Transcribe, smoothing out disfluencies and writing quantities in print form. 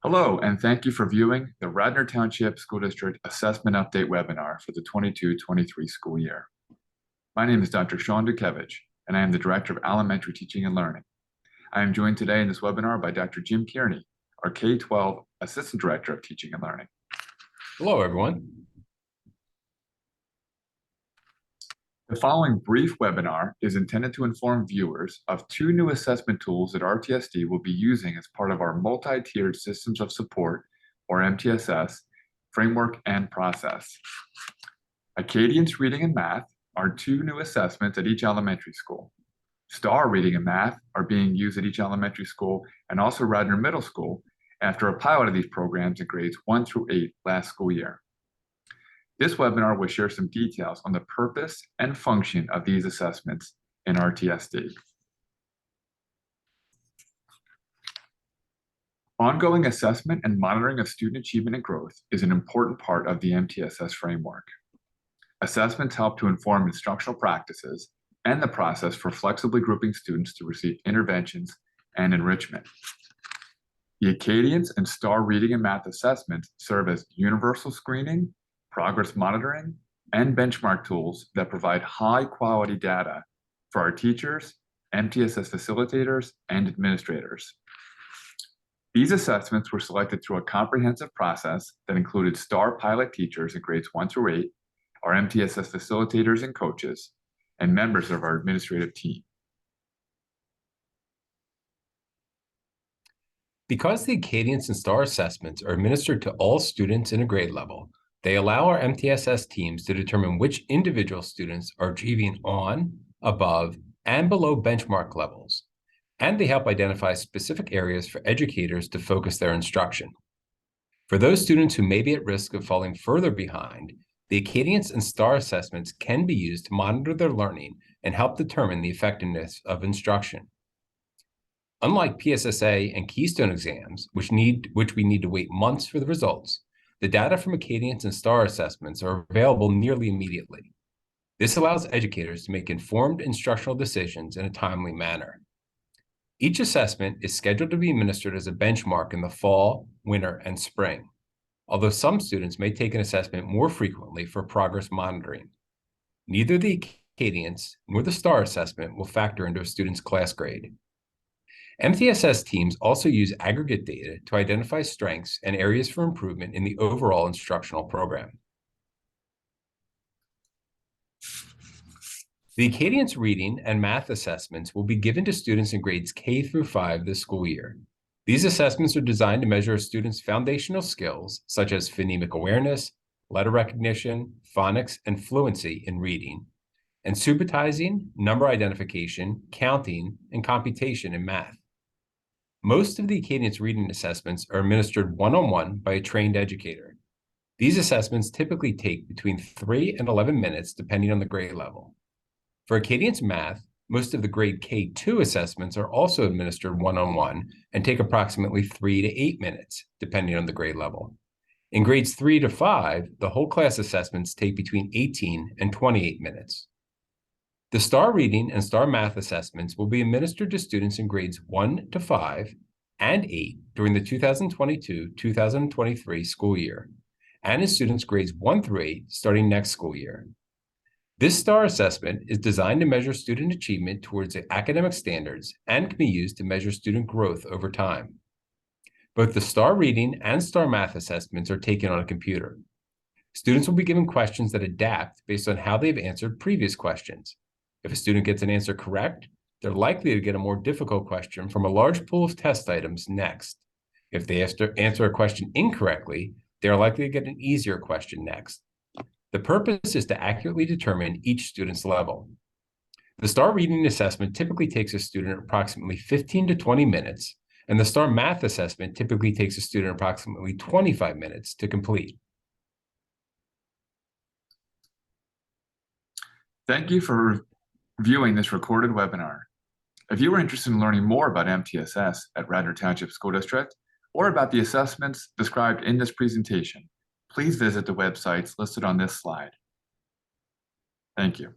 Hello, and thank you for viewing the Radnor Township School District Assessment Update webinar for the 22-23 school year. My name is Dr. Sean Dukevich, and I am the Director of Elementary Teaching and Learning. I am joined today in this webinar by Dr. Jim Kearney, our K-12 Assistant Director of Teaching and Learning. Hello, everyone. The following brief webinar is intended to inform viewers of two new assessment tools that RTSD will be using as part of our multi-tiered Systems of Support, or MTSS, framework and process. Acadience Reading and Math are two new assessments at each elementary school. STAR Reading and Math are being used at each elementary school and also Radnor Middle School after a pilot of these programs in grades 1 through 8 last school year. This webinar will share some details on the purpose and function of these assessments in RTSD. Ongoing assessment and monitoring of student achievement and growth is an important part of the MTSS framework. Assessments help to inform instructional practices and the process for flexibly grouping students to receive interventions and enrichment. The Acadience and STAR Reading and Math assessments serve as universal screening, progress monitoring, and benchmark tools that provide high-quality data for our teachers, MTSS facilitators, and administrators. These assessments were selected through a comprehensive process that included STAR pilot teachers in grades 1 through 8, our MTSS facilitators and coaches, and members of our administrative team. Because the Acadience and STAR assessments are administered to all students in a grade level, they allow our MTSS teams to determine which individual students are achieving on, above, and below benchmark levels, and they help identify specific areas for educators to focus their instruction. For those students who may be at risk of falling further behind, the Acadience and STAR assessments can be used to monitor their learning and help determine the effectiveness of instruction. Unlike PSSA and Keystone exams, which we need to wait months for the results, the data from Acadience and STAR assessments are available nearly immediately. This allows educators to make informed instructional decisions in a timely manner. Each assessment is scheduled to be administered as a benchmark in the fall, winter, and spring, although some students may take an assessment more frequently for progress monitoring. Neither the Acadience nor the STAR assessment will factor into a student's class grade. MTSS teams also use aggregate data to identify strengths and areas for improvement in the overall instructional program. The Acadience Reading and Math assessments will be given to students in grades K through 5 this school year. These assessments are designed to measure a student's foundational skills, such as phonemic awareness, letter recognition, phonics, and fluency in reading, and subitizing, number identification, counting, and computation in math. Most of the Acadience reading assessments are administered one-on-one by a trained educator. These assessments typically take between 3 and 11 minutes, depending on the grade level. For Acadience Math, most of the grade K2 assessments are also administered one-on-one and take approximately 3 to 8 minutes, depending on the grade level. In grades 3 to 5, the whole class assessments take between 18 and 28 minutes. The STAR Reading and STAR Math assessments will be administered to students in grades 1 to 5 and 8 during the 2022-2023 school year, and in students grades 1 through 8 starting next school year. This STAR assessment is designed to measure student achievement towards the academic standards and can be used to measure student growth over time. Both the STAR Reading and STAR Math assessments are taken on a computer. Students will be given questions that adapt based on how they've answered previous questions. If a student gets an answer correct, they're likely to get a more difficult question from a large pool of test items next. If they answer a question incorrectly, they are likely to get an easier question next. The purpose is to accurately determine each student's level. The STAR Reading assessment typically takes a student approximately 15 to 20 minutes, and the STAR Math assessment typically takes a student approximately 25 minutes to complete. Thank you for viewing this recorded webinar. If you are interested in learning more about MTSS at Radnor Township School District or about the assessments described in this presentation, please visit the websites listed on this slide. Thank you.